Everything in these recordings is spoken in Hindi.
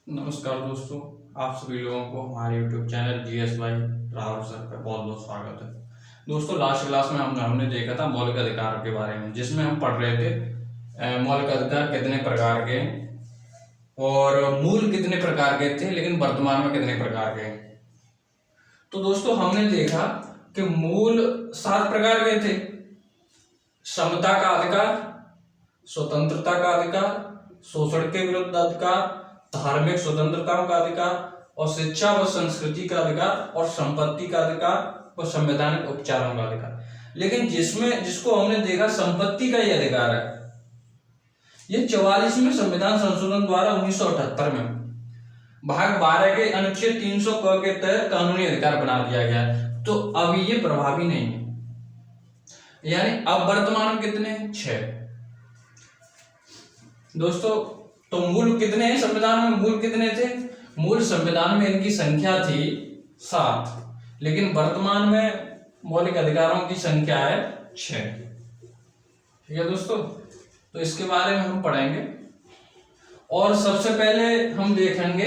नमस्कार दोस्तों, आप सभी लोगों को हमारे YouTube channel GSY Rahul sir पे बहुत बहुत स्वागत है। दोस्तों, लास्ट क्लास में हमने देखा था मौलिक अधिकार के बारे में, जिसमें हम पढ़ रहे थे मौलिक अधिकार कितने प्रकार के और मूल कितने प्रकार के थे, लेकिन वर्तमान में कितने प्रकार के। तो दोस्तों, हमने देखा कि मूल 7 प्रकार के थे। समता का अधिकार, स्वतंत्रता का अधिकार, शोषण के विरुद्ध अधिकार, धार्मिक स्वतंत्रताओं का अधिकार और शिक्षा व संस्कृति का अधिकार और संपत्ति का अधिकार और संवैधानिक उपचारों का अधिकार। लेकिन जिसको हमने देखा संपत्ति का ही अधिकार है, ये 44वें संविधान संशोधन द्वारा 1978 में भाग 12 के अनुच्छेद 300 क के तहत कानूनी अधिकार बना दिया गया। तो अब ये प्रभावी नहीं है, यानी अब वर्तमान में कितने 6 दोस्तों। तो मूल कितने हैं संविधान में? मूल कितने थे? मूल संविधान में इनकी संख्या थी 7, लेकिन वर्तमान में मौलिक अधिकारों की संख्या है 6। ठीक है दोस्तों, तो इसके बारे में हम पढ़ेंगे और सबसे पहले हम देखेंगे,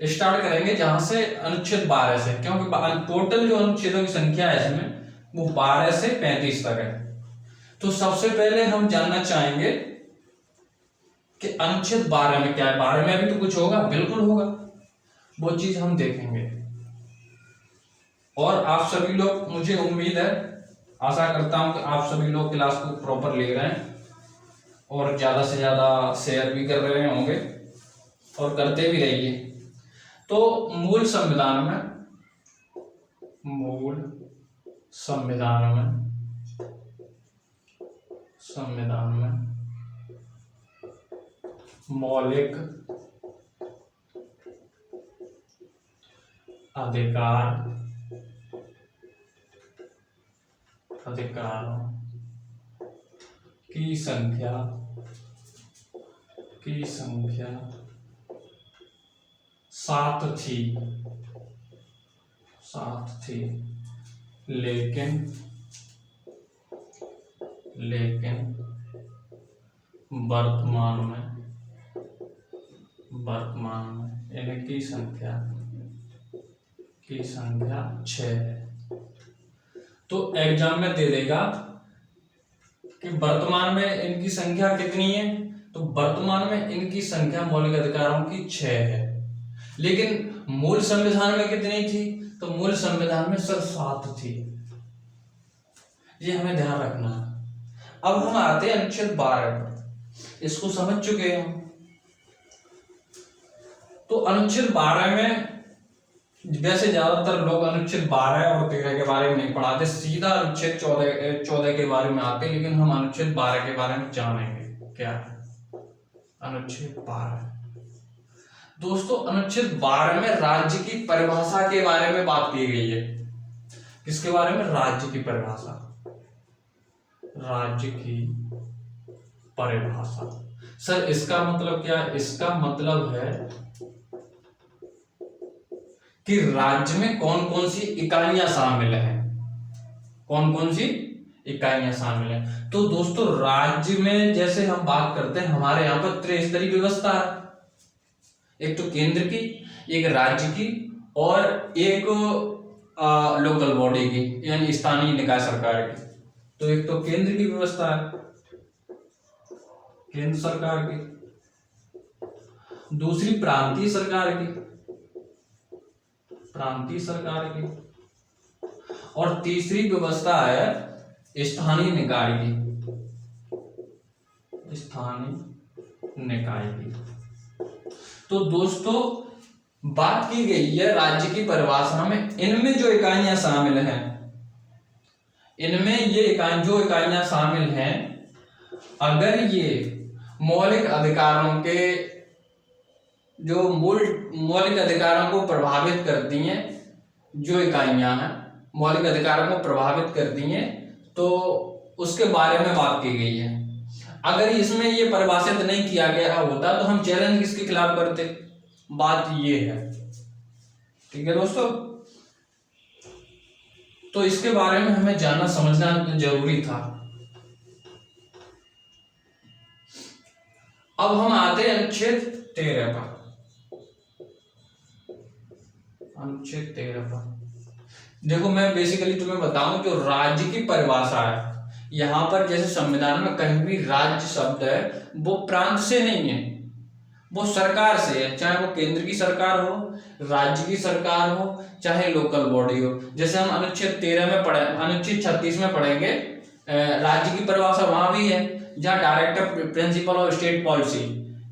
स्टार्ट करेंगे जहां से अनुच्छेद 12 से, क्योंकि टोटल जो अनुच्छेदों की संख्या है इसमें वो 12 से 35 तक है। तो सबसे पहले हम जानना चाहेंगे कि अनुच्छेद 12 में क्या है। 12 में भी तो कुछ होगा, बिल्कुल होगा, वो चीज हम देखेंगे। और आप सभी लोग, मुझे उम्मीद है, आशा करता हूं कि आप सभी लोग क्लास को प्रॉपर ले रहे हैं और ज्यादा से ज्यादा शेयर भी कर रहे होंगे और करते भी रहिए। तो मूल संविधान में मौलिक अधिकारों की संख्या 7 थी, लेकिन वर्तमान में इनकी संख्या 6 है। तो एग्जाम में दे देगा कि वर्तमान में इनकी संख्या कितनी है, तो वर्तमान में इनकी संख्या मौलिक अधिकारों की 6 है, लेकिन मूल संविधान में कितनी थी? तो मूल संविधान में सिर्फ 7 थी। ये हमें ध्यान रखना है। अब हम आते हैं अनुच्छेद 12 पर। इसको समझ चुके हैं। तो अनुच्छेद 12 में वैसे ज्यादातर लोग अनुच्छेद 12 और 13 के बारे में नहीं पढ़ाते, सीधा अनुच्छेद 14 के बारे में आते, लेकिन हम अनुच्छेद 12 के बारे में जानेंगे। क्या है अनुच्छेद 12? दोस्तों, अनुच्छेद 12 में राज्य की परिभाषा के बारे में बात की गई है। किसके बारे में? राज्य की परिभाषा। राज्य की परिभाषा। सर, इसका मतलब क्या है? इसका मतलब है कि राज्य में कौन कौन सी इकाइयां शामिल हैं। तो दोस्तों, राज्य में जैसे हम बात करते हैं, हमारे यहाँ पर त्रिस्तरीय व्यवस्था है। एक तो केंद्र की, एक राज्य की और एक लोकल बॉडी की, यानी स्थानीय निकाय सरकार की। तो एक तो केंद्र की व्यवस्था है, केंद्र सरकार की, दूसरी प्रांतीय सरकार की, और तीसरी व्यवस्था है स्थानीय निकाय की। तो दोस्तों, बात की गई है राज्य की परिभाषा में, इनमें जो इकाइयां शामिल हैं, जो इकाइयां शामिल हैं, अगर ये मौलिक अधिकारों के जो मौलिक अधिकारों को प्रभावित करती हैं, जो इकाइयां हैं मौलिक अधिकारों को प्रभावित करती हैं, तो उसके बारे में बात की गई है। अगर इसमें ये परिभाषित नहीं किया गया होता तो हम चैलेंज किसके खिलाफ करते? बात ये है। ठीक है दोस्तों, तो इसके बारे में हमें जानना समझना जरूरी था। अब हम आते हैं अनुच्छेद 13 पर। अनुच्छेद 13 पर देखो, मैं बेसिकली तुम्हें बताऊं, जो राज्य की परिभाषा है यहाँ पर, जैसे संविधान में कहीं भी राज्य शब्द है वो प्रांत से नहीं है, वो सरकार से है। चाहे वो केंद्र की सरकार हो, राज्य की सरकार हो, चाहे लोकल बॉडी हो। जैसे हम अनुच्छेद 13 में पढ़े, अनुच्छेद 36 में पढ़ेंगे, राज्य की परिभाषा वहां भी है, जहाँ director principle of state policy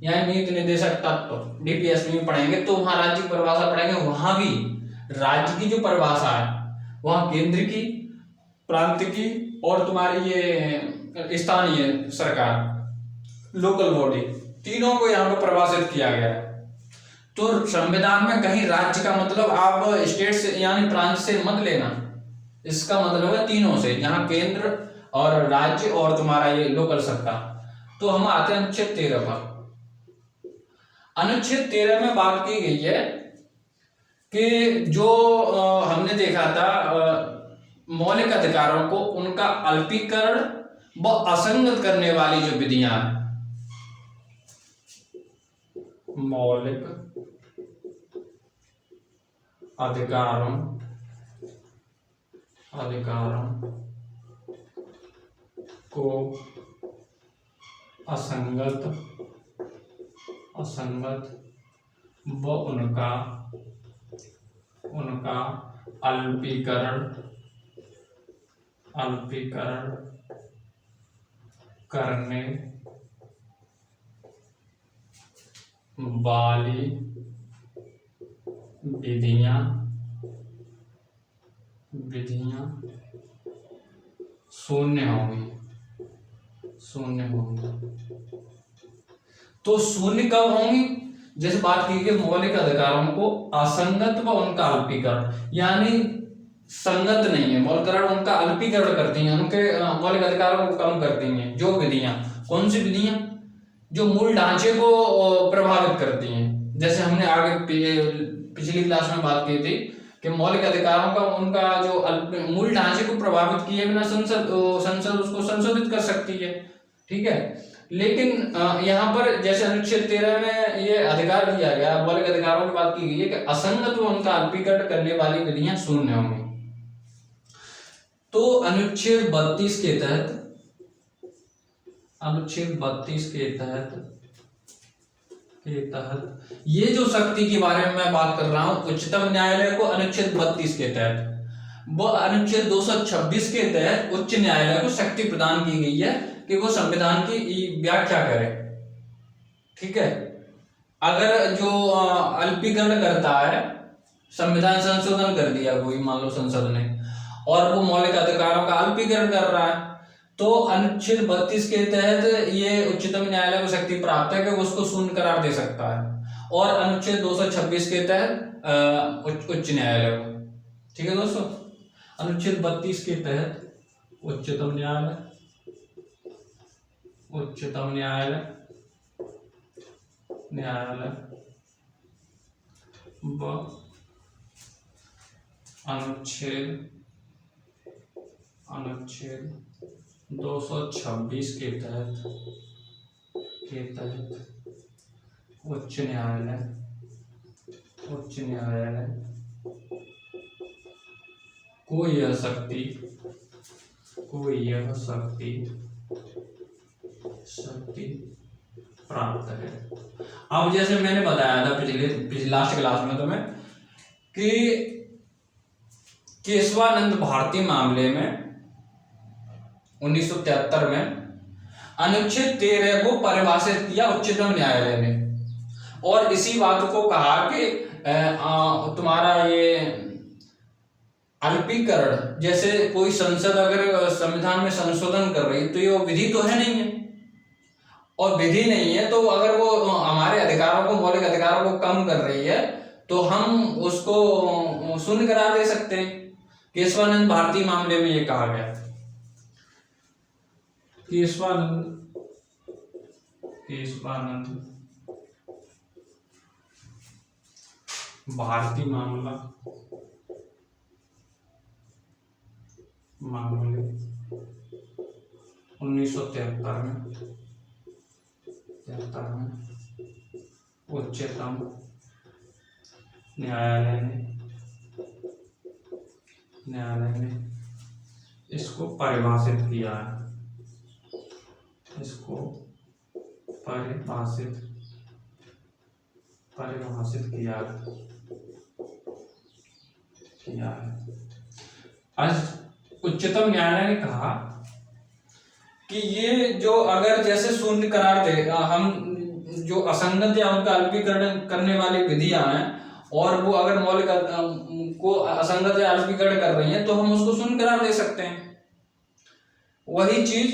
यानी नीति निर्देशक तत्व डीपीएसपी में पढ़ेंगे, तो वहां राज्य की परिभाषा पढ़ेंगे। वहां भी राज्य की जो परिभाषा है वहां केंद्र की, प्रांत की और तुम्हारी ये स्थानीय सरकार लोकल बॉडी, तीनों को यहाँ पर परिभाषित किया गया है। तो संविधान में कहीं राज्य का मतलब आप स्टेट से यानी प्रांत से मत लेना, इसका मतलब है तीनों से, जहां केंद्र और राज्य और तुम्हारा ये लोकल सरकार। तो हम आते हैं अनुच्छेद 13 पर। अनुच्छेद 13 में बात की गई है कि जो हमने देखा था मौलिक अधिकारों को उनका अल्पीकरण व असंगत करने वाली जो विधियां हैं, मौलिक अधिकारों को असंगत व उनका अल्पीकरण करने वाली विधियां शून्य होंगी। तो शून्य कब होंगी? जैसे बात की गई मौलिक अधिकारों को असंगत व उनका अल्पीकरण, यानी संगत नहीं है, मौलिक अधिकार उनका अल्पीकरण करती हैं, उनके मौलिक अधिकारों को कम करती हैं। जो विधियां, कौन सी विधियां? जो मूल ढांचे को प्रभावित करती हैं। जैसे हमने आगे पिछली क्लास में बात की थी कि मौलिक अधिकारों का उनका जो मूल ढांचे को प्रभावित किए बिना संसद उसको संशोधित कर सकती है, ठीक है। लेकिन यहाँ पर जैसे अनुच्छेद 13 में ये अधिकार दिया गया, मौलिक अधिकारों की बात की गई है कि असंगत व उनका अल्पीकरण करने वाली विधियां शून्य होंगी। तो अनुच्छेद 32 के तहत ये जो शक्ति के बारे में मैं बात कर रहा हूं, उच्चतम न्यायालय को अनुच्छेद 32 के तहत वो अनुच्छेद 226 के तहत उच्च न्यायालय को शक्ति प्रदान की गई है कि वो संविधान की व्याख्या करे, ठीक है। अगर जो अल्पीकरण करता है, संविधान संशोधन कर दिया कोई, मान लो संसद ने, और वो मौलिक अधिकारों का अल्पीकरण कर रहा है, तो अनुच्छेद 32 के तहत ये उच्चतम न्यायालय को शक्ति प्राप्त है कि वो उसको शून्य करार दे सकता है, और अनुच्छेद 226 के तहत उच्च न्यायालय को, ठीक है दोस्तों। अनुच्छेद 32 के तहत उच्चतम न्यायालय व अनुच्छेद 226 के तहत उच्च न्यायालय को यह शक्ति प्राप्त है। अब जैसे मैंने बताया था पिछले लास्ट क्लास में तुम्हें कि केशवानंद भारती मामले में 1973 में अनुच्छेद 13 को परिभाषित किया उच्चतम न्यायालय ने, और इसी बात को कहा कि तुम्हारा ये अल्पीकरण, जैसे कोई संसद अगर संविधान में संशोधन कर रही तो ये विधि तो है नहीं है, और विधि नहीं है तो अगर वो हमारे अधिकारों को, मौलिक अधिकारों को कम कर रही है तो हम उसको शून्य करार दे सकते हैं। केशवानंद भारती मामले में ये कहा गया। केशवानंद भारती मामले 1973 में उच्चतम न्यायालय ने न्यायालय ने इसको परिभाषित किया है, इसको परिभाषित किया है। आज उच्चतम न्यायालय ने कहा कि ये जो अगर जैसे शून्य करार दे, हम जो असंगत या उनका अल्पीकरण करने वाली विधियां हैं और वो अगर मौलिक को असंगत या अल्पीकरण कर रही हैं तो हम उसको शून्य करार दे सकते हैं। वही चीज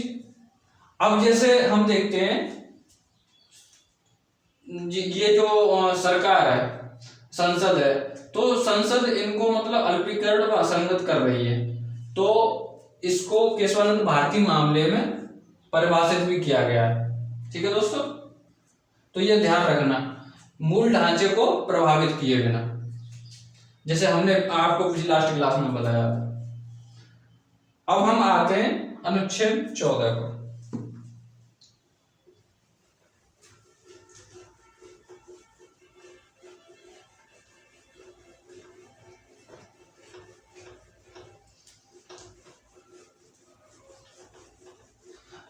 अब जैसे हम देखते हैं, ये जो सरकार है, संसद है, तो संसद इनको मतलब अल्पीकरण व असंगत कर रही है, तो इसको केशवानंद भारती मामले में परिभाषित भी किया गया है। ठीक है दोस्तों, तो ये ध्यान रखना, मूल ढांचे को प्रभावित किए बिना, जैसे हमने आपको पिछली लास्ट क्लास में बताया। अब हम आते हैं अनुच्छेद 14 को।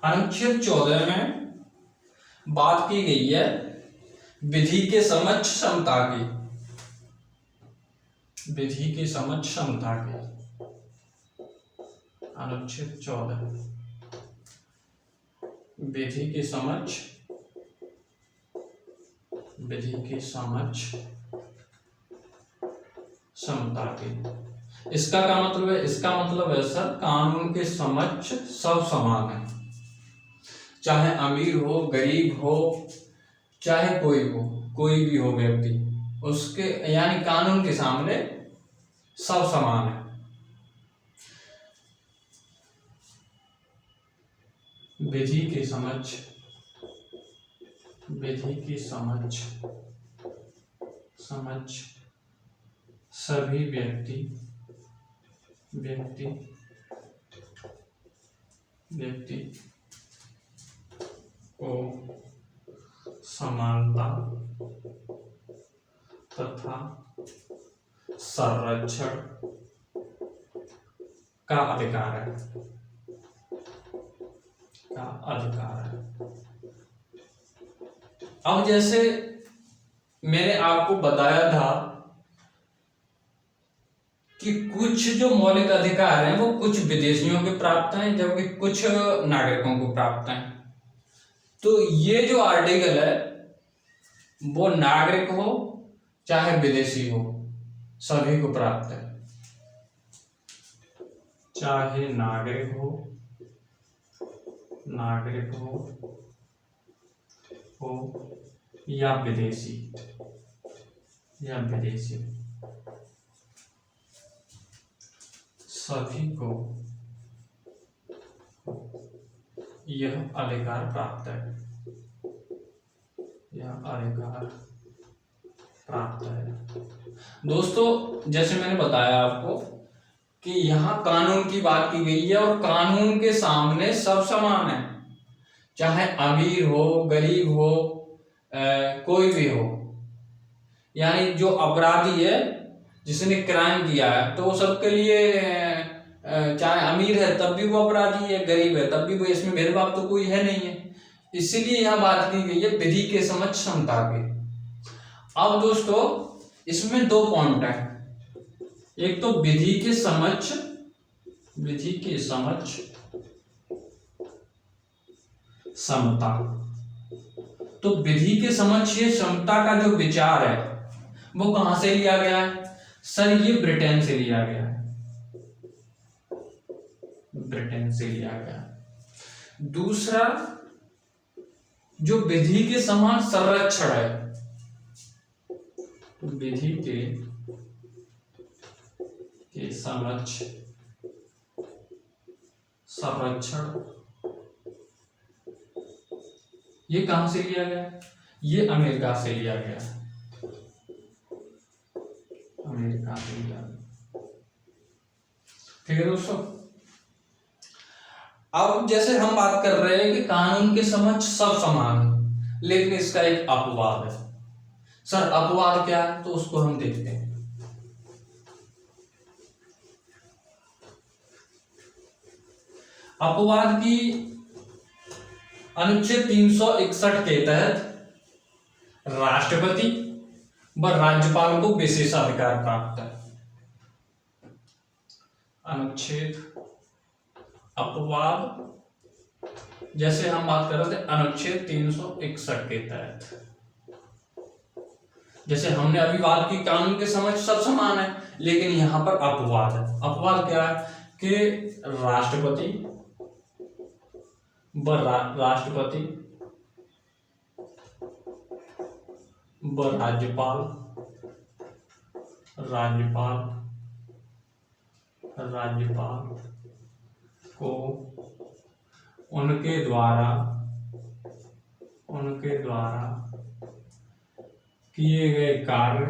अनुच्छेद 14 में बात की गई है विधि के समक्ष समता की, विधि के समक्ष समता की। अनुच्छेद 14 विधि के समक्ष समता की। इसका क्या मतलब है? इसका मतलब है सर, कानून के समक्ष सब समान है, चाहे अमीर हो, गरीब हो, चाहे कोई भी हो व्यक्ति, उसके यानी कानून के सामने सब समान है। विधि के समक्ष सभी व्यक्ति को समानता तथा संरक्षण का अधिकार है, अब जैसे मैंने आपको बताया था कि कुछ जो मौलिक अधिकार हैं वो कुछ विदेशियों को प्राप्त हैं, जबकि कुछ नागरिकों को प्राप्त हैं। तो ये जो आर्टिकल है वो नागरिक हो चाहे विदेशी हो, सभी को प्राप्त है, चाहे नागरिक हो या विदेशी सभी को यह अधिकार प्राप्त है, दोस्तों। जैसे मैंने बताया आपको कि यहाँ कानून की बात की गई है और कानून के सामने सब समान है, चाहे अमीर हो, गरीब हो, कोई भी हो। यानी जो अपराधी है, जिसने क्राइम किया है, तो वो सबके लिए चाहे अमीर है तब भी वो अपराधी है, गरीब है तब भी वो, इसमें भेदभाव तो कोई है नहीं है। इसीलिए यहाँ बात की गई है विधि के समक्ष समता की। अब दोस्तों इसमें दो पॉइंट है, एक तो विधि के समक्ष समता। तो विधि के समक्ष ये समता का जो विचार है वो कहां से लिया गया है? सर ये ब्रिटेन से लिया गया है, दूसरा जो विधि के समान संरक्षण है, विधि के समक्ष संरक्षण, ये कहां से लिया गया? ये अमेरिका से लिया गया, ठीक है दोस्तों। अब जैसे हम बात कर रहे हैं कि कानून के समक्ष सब समान है, लेकिन इसका एक अपवाद है। सर अपवाद क्या है? तो उसको हम देखते हैं। अपवाद की अनुच्छेद 361 के तहत राष्ट्रपति व राज्यपाल को विशेषाधिकार प्राप्त है। अनुच्छेद अपवाद, जैसे हम बात कर रहे थे अनुच्छेद 361 के तहत, जैसे हमने अभी बात की कानून के समक्ष सब समान है, लेकिन यहां पर अपवाद है। अपवाद क्या है कि राष्ट्रपति व राज्यपाल को उनके द्वारा किए गए कार्य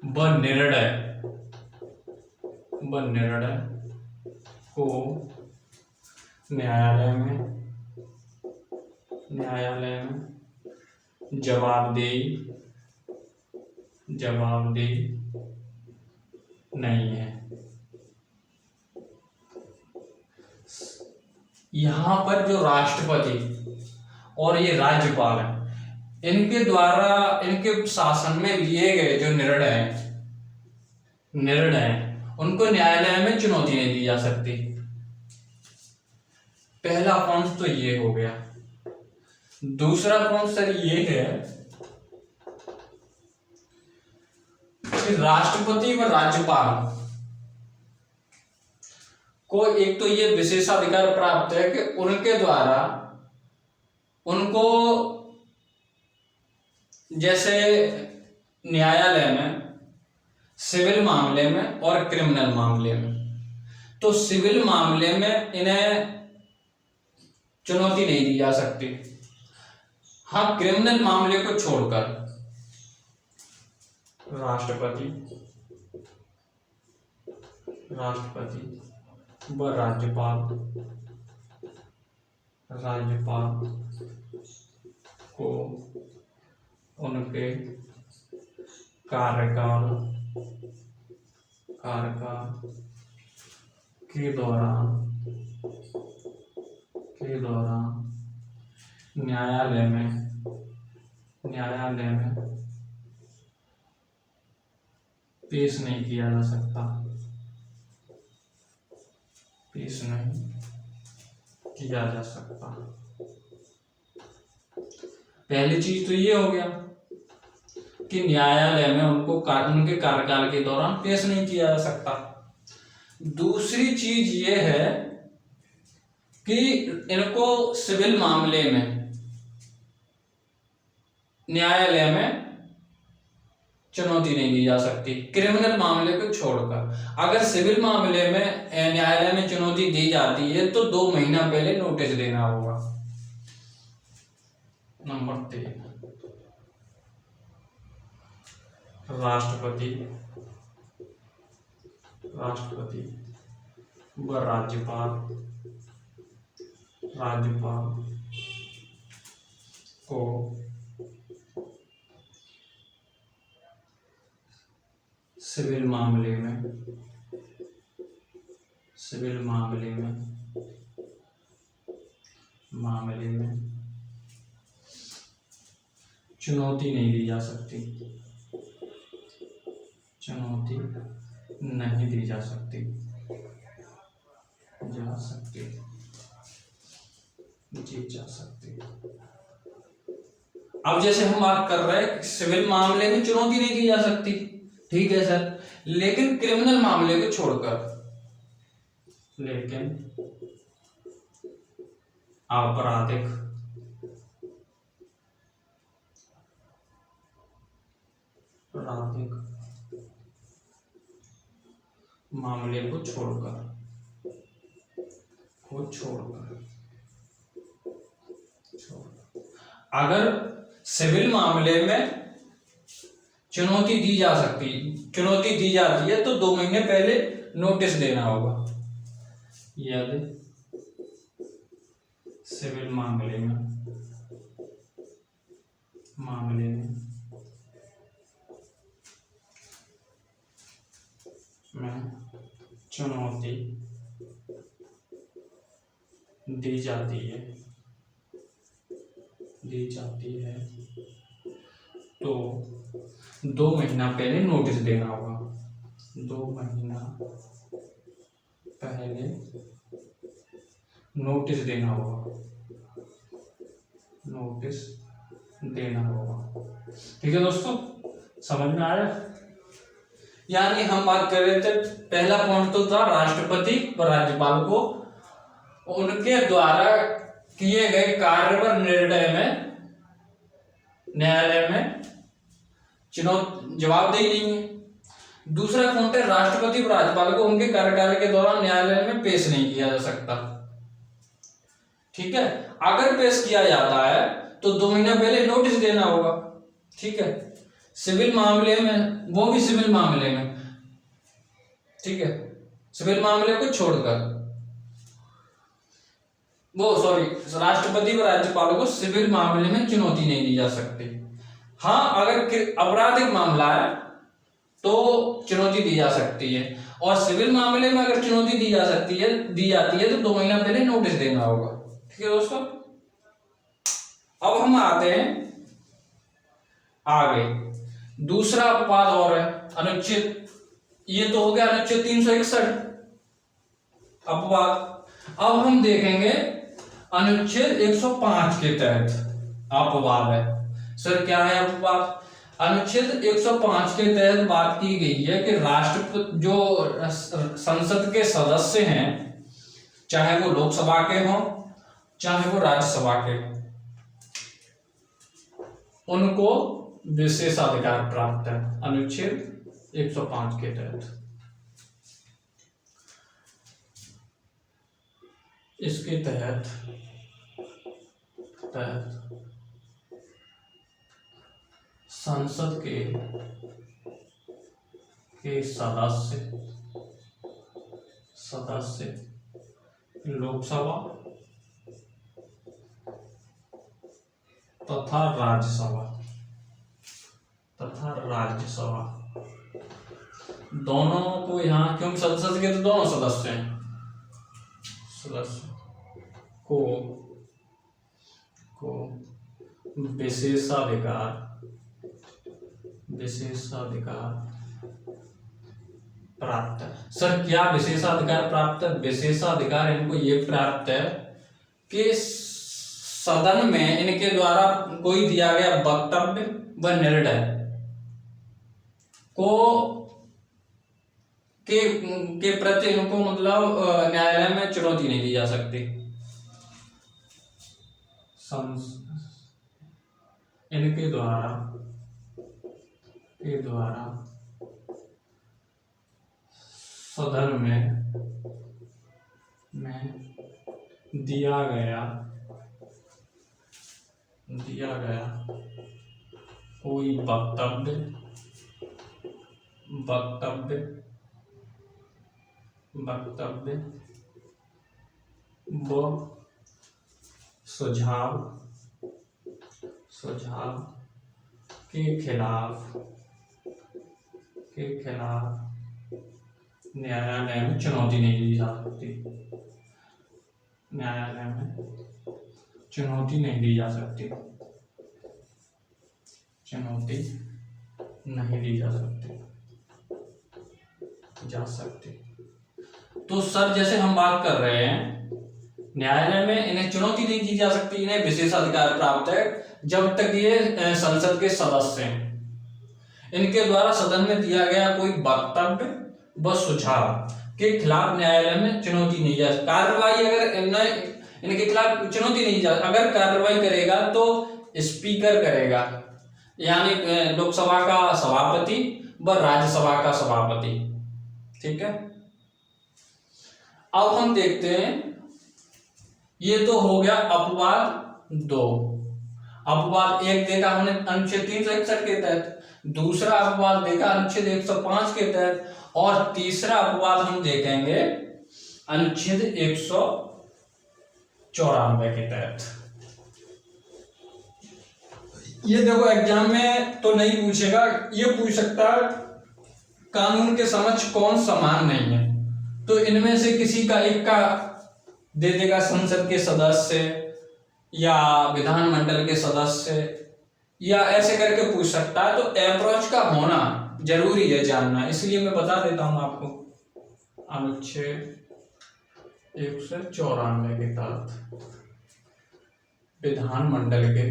व निर्णय को न्यायालय में जवाबदेही नहीं है। यहां पर जो राष्ट्रपति और ये राज्यपाल है, इनके द्वारा इनके शासन में लिए गए जो निर्णय उनको न्यायालय में चुनौती नहीं दी जा सकती। पहला पॉइंट तो ये हो गया। दूसरा पॉइंट सर ये है कि राष्ट्रपति व राज्यपाल को एक तो ये विशेषाधिकार प्राप्त है कि उनके द्वारा उनको जैसे न्यायालय में सिविल मामले में और क्रिमिनल मामले में, तो सिविल मामले में इन्हें चुनौती नहीं दी जा सकती। हाँ, क्रिमिनल मामले को छोड़कर राष्ट्रपति व राज्यपाल को उनके कार्यकाल के दौरान न्यायालय में पेश नहीं किया जा सकता। पहली चीज तो ये हो गया कि न्यायालय में उनको उनके कार्यकाल के दौरान पेश नहीं किया जा सकता। दूसरी चीज ये है कि इनको सिविल मामले में न्यायालय में चुनौती नहीं दी जा सकती, क्रिमिनल मामले को छोड़कर। अगर सिविल मामले में न्यायालय में चुनौती दी जाती है तो 2 महीना पहले नोटिस देना होगा। नंबर 3, राष्ट्रपति व राज्यपाल को सिविल मामले में चुनौती नहीं दी जा सकती। अब जैसे हम बात कर रहे हैं सिविल मामले में चुनौती नहीं दी जा सकती, ठीक है सर, लेकिन क्रिमिनल मामले को छोड़कर, आपराधिक मामले को छोड़कर अगर सिविल मामले में चुनौती दी जाती है तो 2 महीने पहले नोटिस देना होगा। यदि सिविल मामले में दी जाती है तो 2 महीना पहले नोटिस देना होगा। 2 महीना पहले नोटिस देना होगा। ठीक है दोस्तों, समझ में आ रहा है? यानी हम बात कर रहे थे, पहला पॉइंट तो था राष्ट्रपति व राज्यपाल को उनके द्वारा किए गए कार्य पर न्यायालय में जवाबदेही नहीं है। दूसरा पॉइंट है राष्ट्रपति व राज्यपाल को उनके कार्यकाल के दौरान न्यायालय में पेश नहीं किया जा सकता। ठीक है, अगर पेश किया जाता है तो 2 महीना पहले नोटिस देना होगा। ठीक है, सिविल मामले में, वो भी सिविल मामले में, ठीक है, सिविल मामले को छोड़कर, राष्ट्रपति व राज्यपाल को सिविल मामले में चुनौती नहीं दी जा सकती। हाँ, अगर आपराधिक मामला है तो चुनौती दी जा सकती है, और सिविल मामले में अगर चुनौती दी जाती है तो 2 महीना पहले नोटिस देना होगा। ठीक है दोस्तों, अब हम आते हैं आगे। दूसरा अपवाद और है अनुच्छेद, ये तो हो गया अनुच्छेद 361 अपवाद। अब हम देखेंगे अनुच्छेद 105 के तहत अपवाद है। सर क्या है अपवाद? अनुच्छेद 105 के तहत बात की गई है कि राष्ट्रपति, जो संसद के सदस्य हैं, चाहे वो लोकसभा के हों चाहे वो राज्यसभा के, उनको विशेषाधिकार प्राप्त है अनुच्छेद 105 के तहत। इसके तहत संसद के सदस्य लोकसभा तथा राज्यसभा दोनों को यहाँ, क्योंकि संसद के तो दोनों सदस्य हैं, सदस्य को विशेषाधिकार प्राप्त है। सर क्या विशेषाधिकार प्राप्त है? विशेषाधिकार इनको ये प्राप्त है कि सदन में इनके द्वारा कोई दिया गया वक्तव्य व निर्णय को के प्रति इनको मतलब न्यायालय में चुनौती नहीं दी जा सकती। इनके द्वारा सदन में दिया गया कोई वक्तव्य व सुझाव के खिलाफ न्यायालय में चुनौती नहीं दी जा सकती। न्यायालय में चुनौती नहीं दी जा सकती। तो सर जैसे हम बात कर रहे हैं, न्यायालय में इन्हें चुनौती नहीं दी जा सकती, इन्हें विशेषाधिकार प्राप्त है जब तक ये संसद के सदस्य हैं। इनके द्वारा सदन में दिया गया कोई वक्तव्य व सुझाव के खिलाफ न्यायालय में चुनौती नहीं जा सकती। कार्रवाई अगर इनके खिलाफ चुनौती नहीं जा, अगर कार्रवाई करेगा तो स्पीकर करेगा, यानी लोकसभा का सभापति व राज्यसभा का सभापति। ठीक है, अब हम देखते हैं, ये तो हो गया अपवाद 2। अपवाद 1 देखा हमने अनुच्छेद 361 के तहत, दूसरा अपवाद देखा अनुच्छेद 105 के तहत, और तीसरा अपवाद हम देखेंगे अनुच्छेद 194 के तहत। ये देखो एग्जाम में तो नहीं पूछेगा, ये पूछ सकता है कानून के समक्ष कौन समान नहीं है, तो इनमें से किसी का एक का दे देगा संसद के सदस्य या विधानमंडल के सदस्य, या ऐसे करके पूछ सकता है। तो अप्रोच का होना जरूरी है जानना, इसलिए मैं बता देता हूं आपको। अनुच्छेद 194 के तहत विधानमंडल के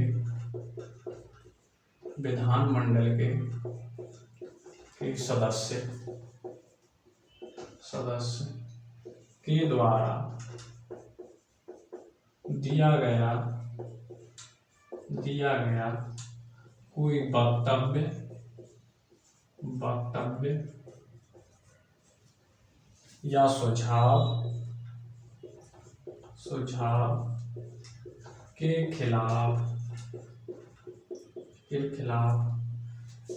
सदस्य के द्वारा दिया गया कोई वक्तव्य या सुझाव के खिलाफ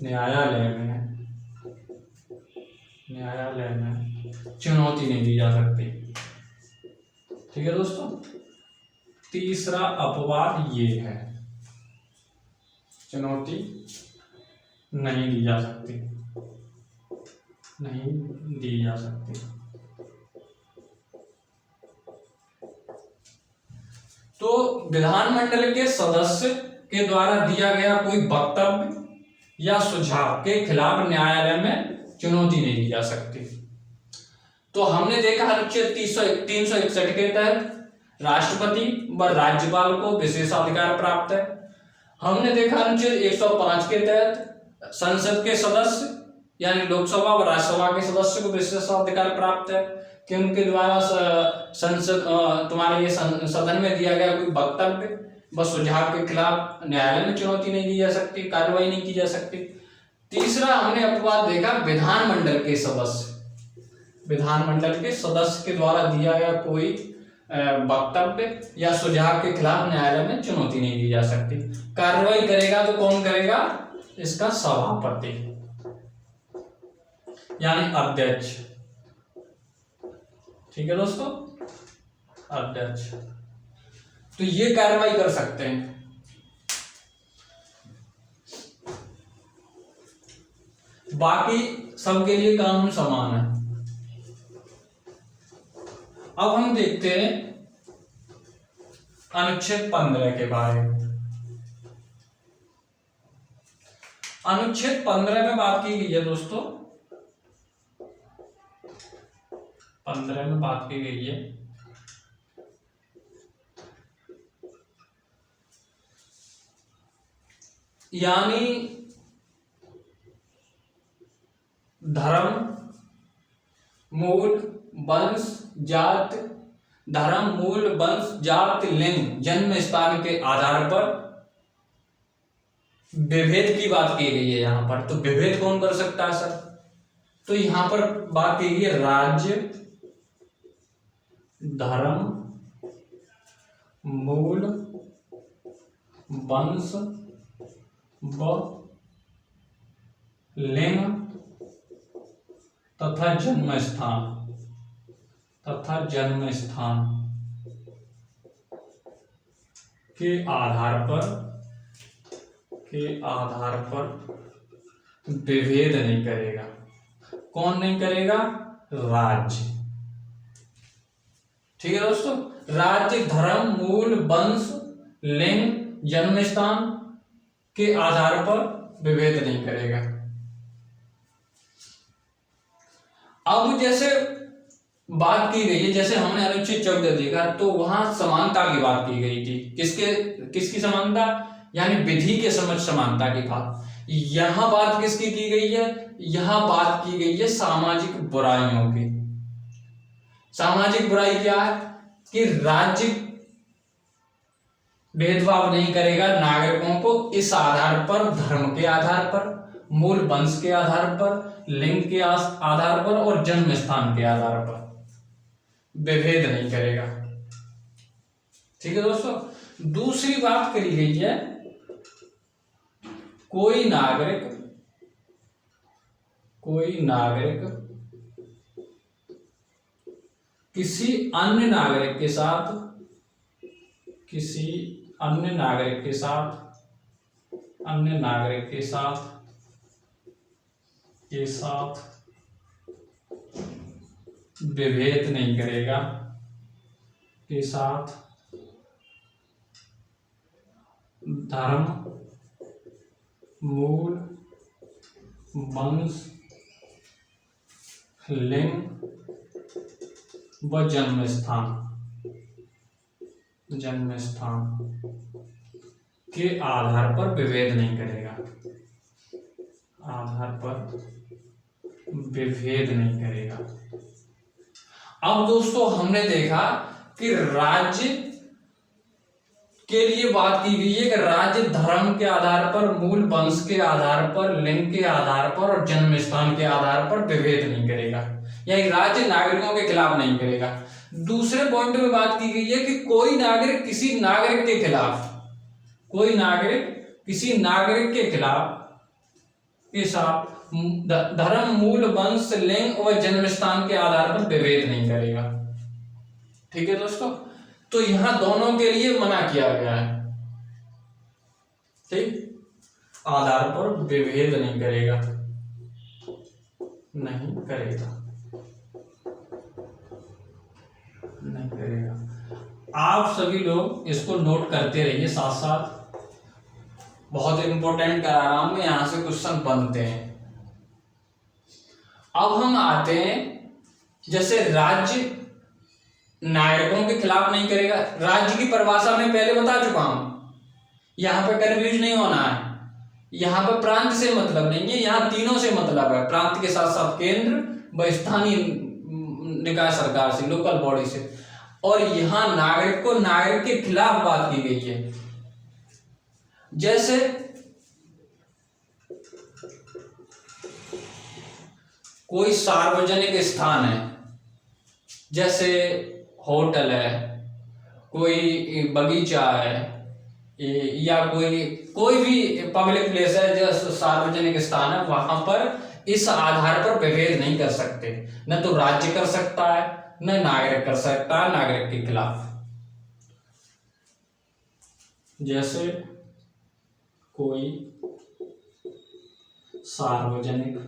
न्यायालय में चुनौती नहीं दी जा सकती। ठीक है दोस्तों, तीसरा अपवाद ये है, चुनौती नहीं दी जा सकती। तो विधानमंडल के सदस्य के द्वारा दिया गया कोई वक्तव्य या सुझाव के खिलाफ न्यायालय में चुनौती नहीं दी जा सकती। तो हमने देखा अनुच्छेद 361 के तहत राष्ट्रपति व राज्यपाल को विशेषाधिकार प्राप्त है। हमने देखा अनुच्छेद 105 के तहत संसद के सदस्य यानी लोकसभा व राज्यसभा के सदस्य को विशेषाधिकार प्राप्त है कि उनके द्वारा संसद तुम्हारे ये सदन में दिया गया कोई वक्तव्य व सुझाव के खिलाफ न्यायालय में चुनौती नहीं दी जा सकती, कार्रवाई नहीं की जा सकती। तीसरा हमने अपवाद देखा विधानमंडल के सदस्य के द्वारा दिया गया कोई वक्तव्य या सुझाव के खिलाफ न्यायालय में चुनौती नहीं दी जा सकती। कार्रवाई करेगा तो कौन करेगा? इसका सभापति यानी अध्यक्ष। ठीक है दोस्तों, अध्यक्ष तो ये कार्रवाई कर सकते हैं। बाकी सबके लिए कानून समान है। अब हम देखते हैं अनुच्छेद 15 के बारे में। अनुच्छेद 15 में बात की गई है दोस्तों, 15 में बात की गई है यानी धर्म, मूल, वंश, जात, लिंग, जन्म स्थान के आधार पर विभेद की बात की गई है यहां पर। तो विभेद कौन कर सकता है सर? तो यहां पर बात की गई है राज्य, धर्म, मूल, वंश व लिंग तथा जन्म स्थान के आधार पर विभेद नहीं करेगा। कौन नहीं करेगा? राज्य। ठीक है दोस्तों, राज्य, धर्म, मूल, वंश, लिंग, जन्म स्थान के आधार पर विभेद नहीं करेगा। अब जैसे बात की गई है, जैसे हमने अनुच्छेद 14 देखा तो वहां समानता की बात की गई थी। किसकी समानता? यानी विधि के समझ समानता की बात। यहां बात किसकी की गई है? यहां बात की गई है सामाजिक बुराइयों की। सामाजिक बुराई क्या है? कि राज्य भेदभाव नहीं करेगा नागरिकों को इस आधार पर, धर्म के आधार पर, मूल वंश के आधार पर, लिंग के आधार पर और जन्म स्थान के आधार पर विभेद नहीं करेगा। ठीक है दोस्तों, दूसरी बात करी गई है कोई नागरिक किसी अन्य नागरिक के साथ विभेद नहीं करेगा। के साथ धर्म, मूल, वंश, लिंग व जन्म स्थान के आधार पर विभेद नहीं करेगा। आधार पर विभेद नहीं करेगा। अब दोस्तों हमने देखा कि राज्य के लिए बात की गई है कि राज्य धर्म के आधार पर, मूल वंश के आधार पर, लिंग के आधार पर और जन्म स्थान के आधार पर विभेद नहीं करेगा, यानी राज्य नागरिकों के खिलाफ नहीं करेगा। दूसरे पॉइंट में बात की गई है कि कोई नागरिक किसी नागरिक के खिलाफ, कोई नागरिक किसी नागरिक के खिलाफ के साथ धर्म, मूल, वंश, लिंग और जन्म स्थान के आधार पर विभेद नहीं करेगा। ठीक है दोस्तों, तो यहां दोनों के लिए मना किया गया है। ठीक, आधार पर विभेद नहीं करेगा, नहीं करेगा, नहीं करेगा। आप सभी लोग इसको नोट करते रहिए साथ साथ, बहुत इंपॉर्टेंट करा रहा हूं मैं, यहां से क्वेश्चन बनते हैं। अब हम आते हैं, जैसे राज्य नागरिकों के खिलाफ नहीं करेगा। राज्य की परिभाषा मैं पहले बता चुका हूं, यहां पर कंफ्यूज नहीं होना है। यहां पर प्रांत से मतलब नहीं है, यहां तीनों से मतलब है, प्रांत के साथ साथ केंद्र व स्थानीय निकाय सरकार से, लोकल बॉडी से। और यहां नागरिक को नागरिक के खिलाफ बात की गई है। जैसे कोई सार्वजनिक स्थान है, जैसे होटल है, कोई बगीचा है, या कोई भी पब्लिक प्लेस है, जो सार्वजनिक स्थान है, वहां पर इस आधार पर विभेद नहीं कर सकते। न तो राज्य कर सकता है, न नागरिक कर सकता है नागरिक के खिलाफ। जैसे कोई सार्वजनिक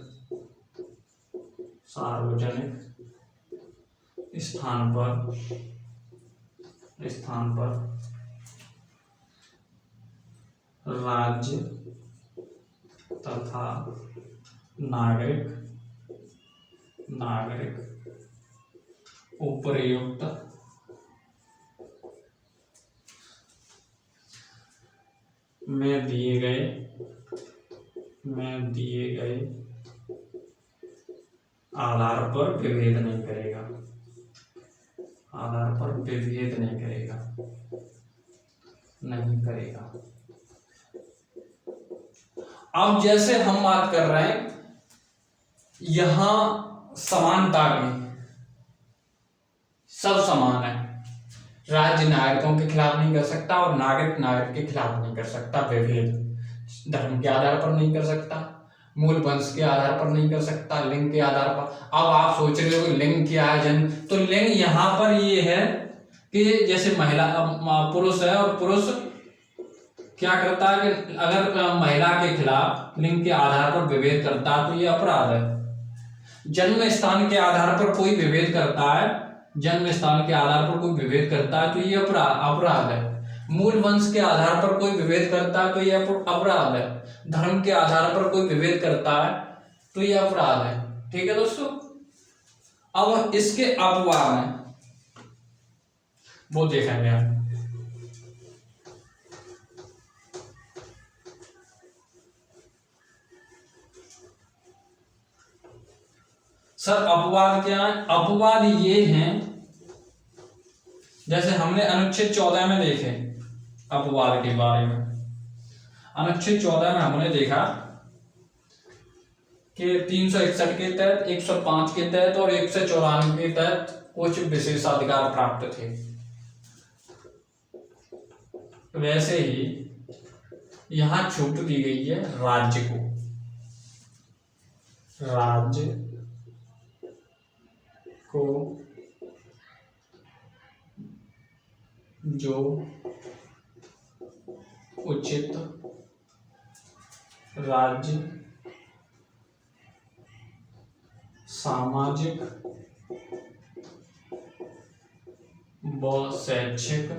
स्थान पर राज्य तथा नागरिक उपर्युक्त में दिए गए आधार पर विभेद नहीं करेगा, आधार पर विभेद नहीं करेगा, नहीं करेगा। अब जैसे हम बात कर रहे हैं यहां समानता की, सब समान है, राज्य नागरिकों के खिलाफ नहीं कर सकता और नागरिक के खिलाफ नहीं कर सकता विभेद। धर्म के आधार पर नहीं कर सकता, मूल वंश के आधार पर नहीं कर सकता, लिंग के आधार पर। अब आप सोच रहे हो लिंग क्या है, जन्म, तो लिंग यहां पर ये है कि जैसे महिला पुरुष है, और पुरुष क्या करता है कि अगर महिला के खिलाफ लिंग के आधार पर विभेद करता है तो ये अपराध है। जन्म स्थान के आधार पर कोई विभेद करता है, जन्म स्थान के आधार पर कोई विभेद करता है तो ये अपराध है। मूल वंश के आधार पर कोई विभेद करता है तो ये अपराध है। धर्म के आधार पर कोई विभेद करता है तो ये अपराध है। ठीक है दोस्तों, अब इसके अपवाद हैं, वो देखेंगे हम। सर अपवाद क्या है? अपवाद ये हैं, जैसे हमने अनुच्छेद 14 में देखे अपवाद के बारे में। अनुच्छेद 14 में हमने देखा कि 361 के तहत, 105 के तहत और 194 के तहत कुछ विशेषाधिकार प्राप्त थे। वैसे ही यहां छूट दी गई है राज्य को, राज्य को जो उचित राज्य सामाजिक वो शैक्षिक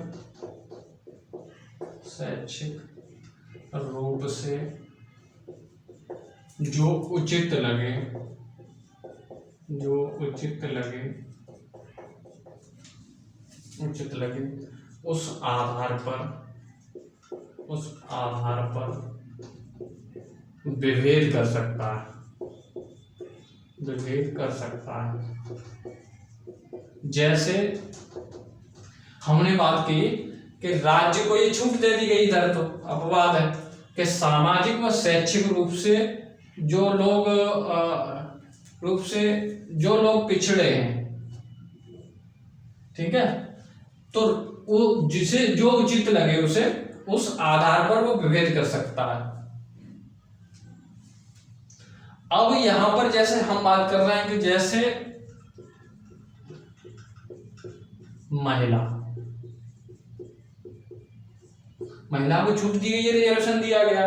रूप से जो उचित लगे उस आधार पर विभेद कर सकता है। जैसे हमने बात की कि राज्य को ये छूट दे दी गई, इधर तो अपवाद है कि सामाजिक व शैक्षिक रूप से जो लोग पिछड़े हैं, ठीक है, तो वो जिसे जो उचित लगे उसे उस आधार पर वो विभेद कर सकता है। अब यहां पर जैसे हम बात कर रहे हैं कि जैसे महिला को छूट दी गई है, रिजर्वेशन दिया गया।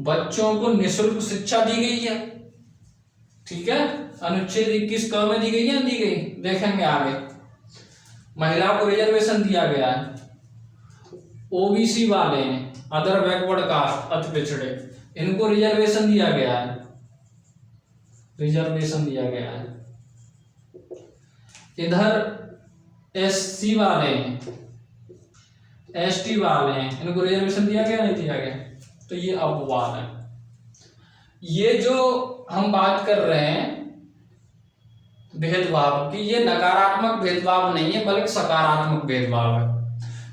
बच्चों को निःशुल्क शिक्षा दी गई है, ठीक है, अनुच्छेद 21 क में दी गई है, दी गई, देखेंगे आगे। महिला को रिजर्वेशन दिया गया है। ओबीसी वाले हैं, अदर बैकवर्ड कास्ट, अति पिछड़े, इनको रिजर्वेशन दिया गया है। इधर एससी वाले हैं, एसटी वाले हैं, इनको रिजर्वेशन दिया गया, नहीं दिया गया, तो ये अपवाद है। ये जो हम बात कर रहे हैं भेदभाव की, ये नकारात्मक भेदभाव नहीं है बल्कि सकारात्मक भेदभाव है,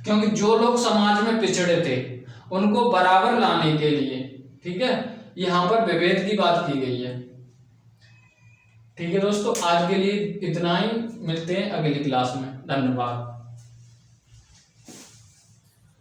क्योंकि जो लोग समाज में पिछड़े थे उनको बराबर लाने के लिए, ठीक है, यहाँ पर विभेद की बात की गई है। ठीक है दोस्तों, आज के लिए इतना ही, मिलते हैं अगली क्लास में। धन्यवाद।